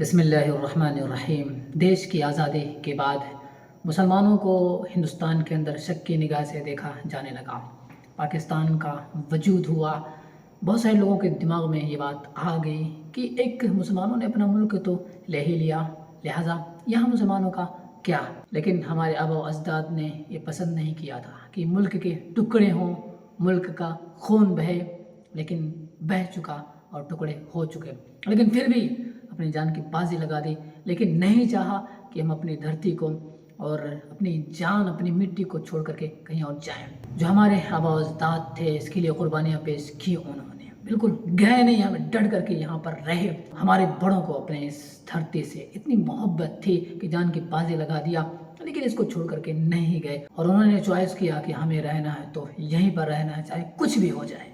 بسم اللہ الرحمن الرحیم۔ دیش کی آزادی کے بعد مسلمانوں کو ہندوستان کے اندر شک کی نگاہ سے دیکھا جانے لگا۔ پاکستان کا وجود ہوا، بہت سارے لوگوں کے دماغ میں یہ بات آ گئی کہ ایک مسلمانوں نے اپنا ملک تو لے ہی لیا، لہٰذا یہاں مسلمانوں کا کیا؟ لیکن ہمارے آبا و اجداد نے یہ پسند نہیں کیا تھا کہ ملک کے ٹکڑے ہوں، ملک کا خون بہے، لیکن بہہ چکا اور ٹکڑے ہو چکے، لیکن پھر بھی اپنی جان کی بازی لگا دی، لیکن نہیں چاہا کہ ہم اپنی دھرتی کو اور اپنی جان، اپنی مٹی کو چھوڑ کر کے کہیں اور جائیں۔ جو ہمارے آبا و اجداد تھے اس کے لیے قربانیاں پیش کی انہوں نے، بالکل گئے نہیں، ہمیں ڈٹ کر کے یہاں پر رہے۔ ہمارے بڑوں کو اپنے اس دھرتی سے اتنی محبت تھی کہ جان کی بازی لگا دیا، لیکن اس کو چھوڑ کر کے نہیں گئے، اور انہوں نے چوائس کیا کہ ہمیں رہنا ہے تو یہیں پر رہنا ہے، چاہے کچھ بھی ہو جائے۔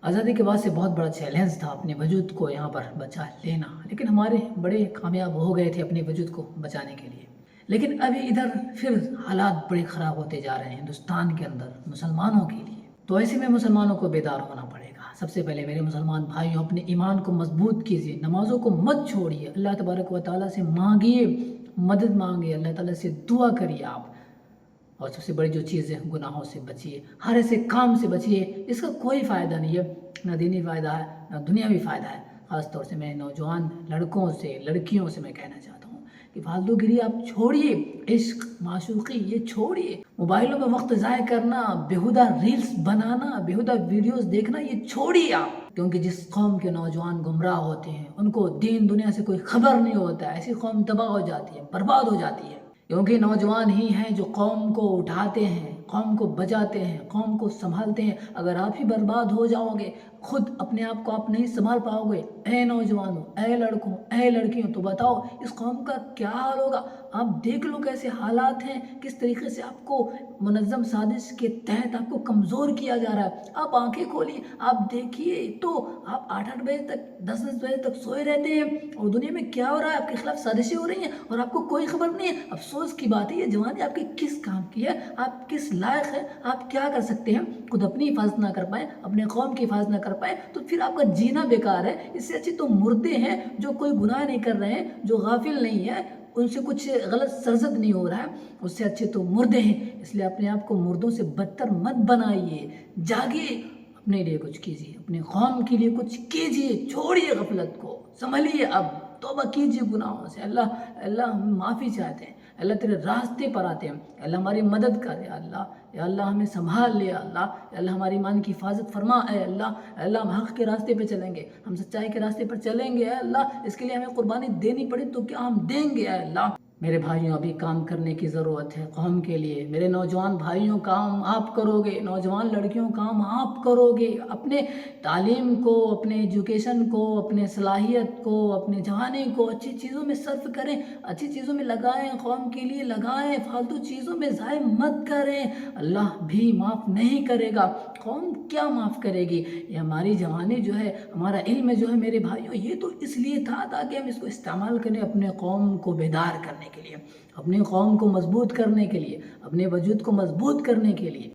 آزادی کے بعد سے بہت بڑا چیلنج تھا اپنے وجود کو یہاں پر بچا لینا، لیکن ہمارے بڑے کامیاب ہو گئے تھے اپنے وجود کو بچانے کے لیے۔ لیکن ابھی ادھر پھر حالات بڑے خراب ہوتے جا رہے ہیں ہندوستان کے اندر مسلمانوں کے لیے، تو ایسے میں مسلمانوں کو بیدار ہونا پڑے گا۔ سب سے پہلے میرے مسلمان بھائیوں، اپنے ایمان کو مضبوط کیجیے، نمازوں کو مت چھوڑیے، اللہ تبارک و تعالیٰ سے مانگیے، مدد مانگیے، اللہ تعالیٰ سے دعا کریے آپ، اور سب سے بڑی جو چیز ہے گناہوں سے بچیے، ہر ایسے کام سے بچیے جس کا کوئی فائدہ نہیں ہے، نہ دینی فائدہ ہے نہ دنیاوی فائدہ ہے۔ خاص طور سے میں نوجوان لڑکوں سے، لڑکیوں سے میں کہنا چاہتا ہوں کہ فالتو گیری آپ چھوڑیے، عشق معشوقی یہ چھوڑیے، موبائلوں میں وقت ضائع کرنا، بیہودہ ریلز بنانا، بیہودہ ویڈیوز دیکھنا یہ چھوڑیے آپ، کیونکہ جس قوم کے نوجوان گمراہ ہوتے ہیں ان کو دین دنیا سے کوئی خبر نہیں ہوتا ہے، ایسی قوم تباہ ہو جاتی ہے، برباد ہو جاتی ہے، کیونکہ نوجوان ہی ہیں جو قوم کو اٹھاتے ہیں، قوم کو بچاتے ہیں، قوم کو سنبھالتے ہیں۔ اگر آپ ہی برباد ہو جاؤ گے، خود اپنے آپ کو آپ نہیں سنبھال پاؤ گے، اے نوجوانوں، اے لڑکوں، اے لڑکیوں، تو بتاؤ اس قوم کا کیا حال ہوگا؟ آپ دیکھ لو کیسے حالات ہیں، کس طریقے سے آپ کو منظم سازش کے تحت آپ کو کمزور کیا جا رہا ہے۔ آپ آنکھیں کھولیے، آپ دیکھیے تو آپ 8 بجے تک، 10 بجے تک سوئے رہتے ہیں، اور دنیا میں کیا ہو رہا ہے، آپ کے خلاف سازشیں ہو رہی ہیں اور آپ کو کوئی خبر نہیں ہے۔ افسوس کی بات ہے، یہ جوانی آپ کی کس کام کی ہے، آپ کس لائق ہیں، آپ کیا کر سکتے ہیں؟ خود اپنی حفاظت نہ کر پائیں، اپنے قوم کی حفاظت نہ کر پائیں، تو پھر آپ کا جینا بیکار ہے۔ اس سے اچھی تو مردے ہیں جو کوئی گناہ نہیں کر رہے ہیں، جو غافل نہیں ہے، ان سے کچھ غلط سرزد نہیں ہو رہا ہے، اس سے اچھے تو مردے ہیں۔ اس لیے اپنے آپ کو مردوں سے بدتر مت بنائیے، جاگیے، اپنے لیے کچھ کیجیے، اپنے قوم کے لیے کچھ کیجیے، چھوڑیے غفلت کو، سنبھلیے، اب توبہ کیجیے گناہوں سے۔ اللہ ہم معافی چاہتے ہیں، اللہ تیرے راستے پر آتے ہیں، اللہ ہماری مدد کر، یا اللہ ہمیں سنبھال لے، یا اللہ ہماری ایمان کی حفاظت فرما، اے اللہ ہم حق کے راستے پہ چلیں گے، ہم سچائی کے راستے پر چلیں گے، اے اللہ اس کے لیے ہمیں قربانی دینی پڑے تو کیا ہم دیں گے، اے اللہ۔ میرے بھائیوں، ابھی کام کرنے کی ضرورت ہے قوم کے لیے۔ میرے نوجوان بھائیوں، کام آپ کرو گے، نوجوان لڑکیوں کام آپ کرو گے، اپنے تعلیم کو، اپنے ایجوکیشن کو، اپنے صلاحیت کو، اپنے جوانی کو اچھی چیزوں میں صرف کریں، اچھی چیزوں میں لگائیں، قوم کے لیے لگائیں، فالتو چیزوں میں ضائع مت کریں، اللہ بھی معاف نہیں کرے گا، قوم کیا معاف کرے گی؟ یہ ہماری جوانی جو ہے، ہمارا علم جو ہے میرے بھائیوں، یہ تو اس لیے تھا تاکہ ہم اس کو استعمال کریں اپنے قوم کو بیدار کرنے کے لیے، اپنی قوم کو مضبوط کرنے کے لیے، اپنے وجود کو مضبوط کرنے کے لیے۔